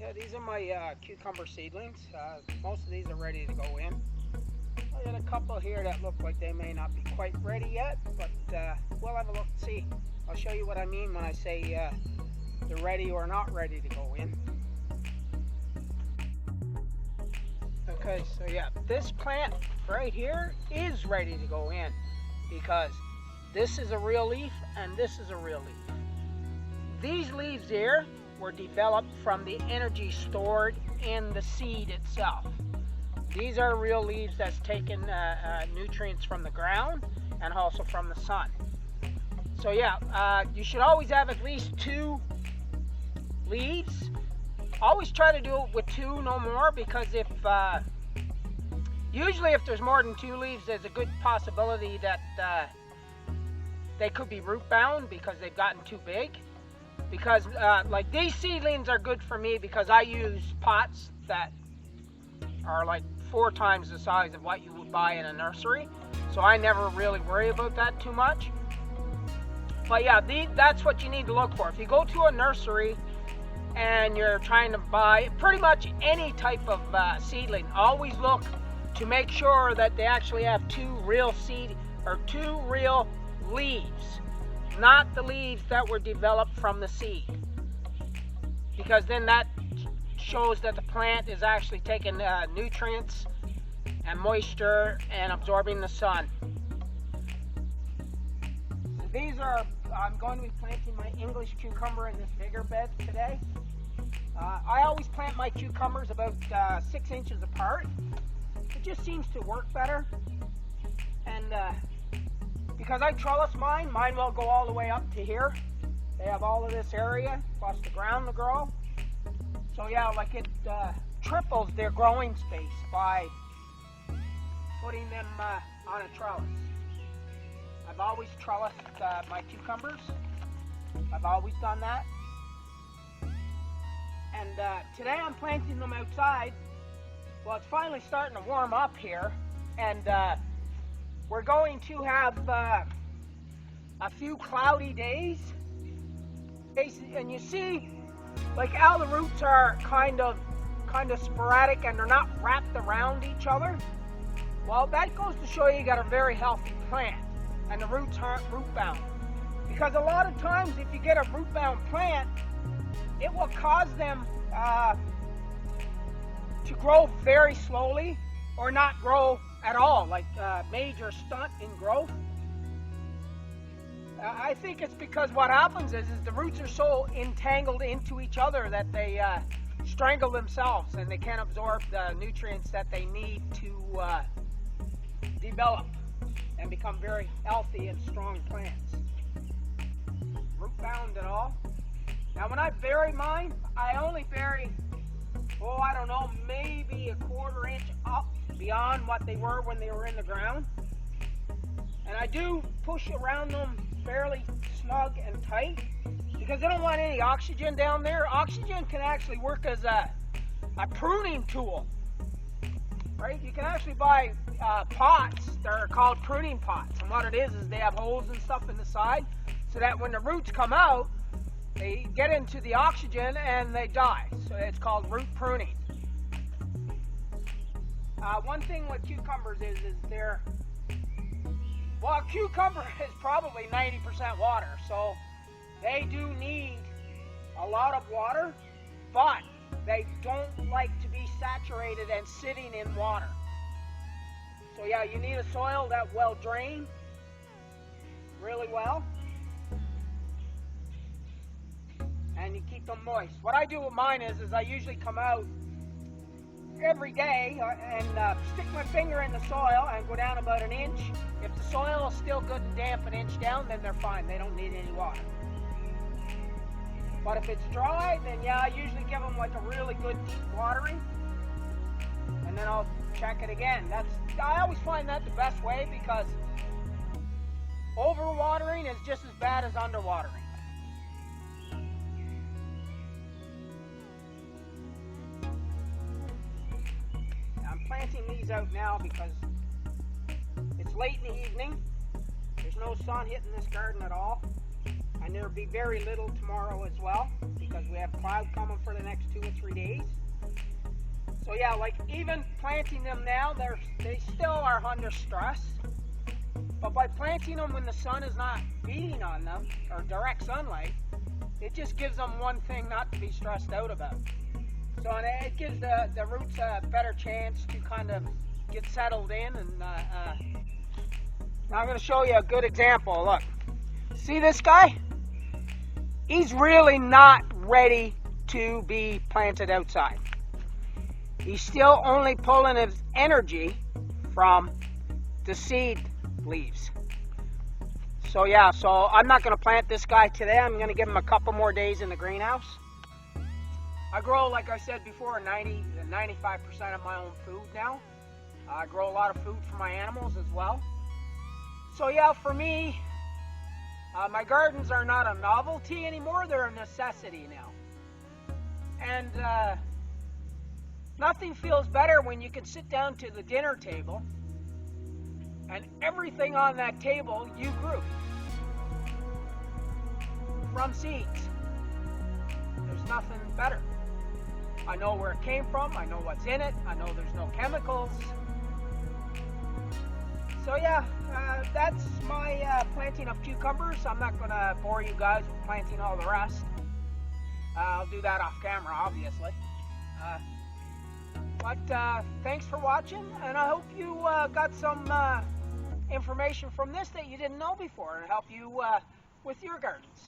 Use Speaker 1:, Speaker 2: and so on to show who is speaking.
Speaker 1: Yeah, these are my cucumber seedlings. Most of these are ready to go in. I got a couple here that look like they may not be quite ready yet, but we'll have a look and see. I'll show you what I mean when I say they're ready or not ready to go in. Okay, so yeah, this plant right here is ready to go in because this is a real leaf and this is a real leaf. These leaves here were developed from the energy stored in the seed itself. These are real leaves that's taken nutrients from the ground and also from the sun. So yeah, you should always have at least 2 leaves. Always try to do it with 2, no more, because usually if there's more than 2 leaves, there's a good possibility that they could be root bound because they've gotten too big. Because like these seedlings are good for me because I use pots that are like 4 times the size of what you would buy in a nursery, so I never really worry about that too much. But yeah, that's what you need to look for. If you go to a nursery and you're trying to buy pretty much any type of seedling, always look to make sure that they actually have 2 real seed or 2 real leaves, not the leaves that were developed from the seed, because then that shows that the plant is actually taking nutrients and moisture and absorbing the sun. So these are, I'm going to be planting my English cucumber in this bigger bed today. I always plant my cucumbers about 6 inches apart. It just seems to work better, and because I trellis mine will go all the way up to here. They have all of this area plus the ground to grow. So yeah, like it triples their growing space by putting them on a trellis. I've always trellised my cucumbers. I've always done that. And today I'm planting them outside. Well, it's finally starting to warm up here, and we're going to have a few cloudy days. And you see, like how the roots are kind of sporadic and they're not wrapped around each other. Well, that goes to show you got a very healthy plant, and the roots aren't root bound. Because a lot of times, if you get a root bound plant, it will cause them to grow very slowly or not grow at all, like major stunt in growth. I think it's because what happens is the roots are so entangled into each other that they strangle themselves and they can't absorb the nutrients that they need to develop and become very healthy and strong plants. Root bound at all. Now when I bury mine, I only bury, I don't know, maybe a 1/4 inch up beyond what they were when they were in the ground. And I do push around them fairly snug and tight because I don't want any oxygen down there. Oxygen can actually work as a pruning tool, right? You can actually buy pots that are called pruning pots, and what it is they have holes and stuff in the side so that when the roots come out, they get into the oxygen and they die. So it's called root pruning. One thing with cucumbers is they're, well, a cucumber is probably 90% water, so they do need a lot of water, but they don't like to be saturated and sitting in water. So yeah, you need a soil that will drain really well, and you keep them moist. What I do with mine is I usually come out every day and stick my finger in the soil and go down about 1 inch. If the soil is still good and damp 1 inch down, then they're fine. They don't need any water. But if it's dry, then yeah, I usually give them like a really good deep watering, and then I'll check it again. I always find that the best way because overwatering is just as bad as underwatering. Planting these out now because it's late in the evening. There's no sun hitting this garden at all, And there'll be very little tomorrow as well, because we have cloud coming for the next 2 or 3 days. So yeah, like even planting them now, they still are under stress. But by planting them when the sun is not beating on them, or direct sunlight, it just gives them one thing not to be stressed out about. So it gives the roots a better chance to kind of get settled in. And now I'm going to show you a good example. Look, see this guy? He's really not ready to be planted outside. He's still only pulling his energy from the seed leaves. So yeah, so I'm not going to plant this guy today. I'm going to give him a couple more days in the greenhouse. I grow, like I said before, 95% of my own food now. I grow a lot of food for my animals as well. So yeah, for me, my gardens are not a novelty anymore. They're a necessity now. And nothing feels better when you can sit down to the dinner table and everything on that table you grew from seeds. There's nothing better. I know where it came from. I know what's in it. I know there's no chemicals. So yeah, that's my planting of cucumbers. I'm not going to bore you guys with planting all the rest. I'll do that off camera, obviously. But thanks for watching, and I hope you got some information from this that you didn't know before, and help you with your gardens.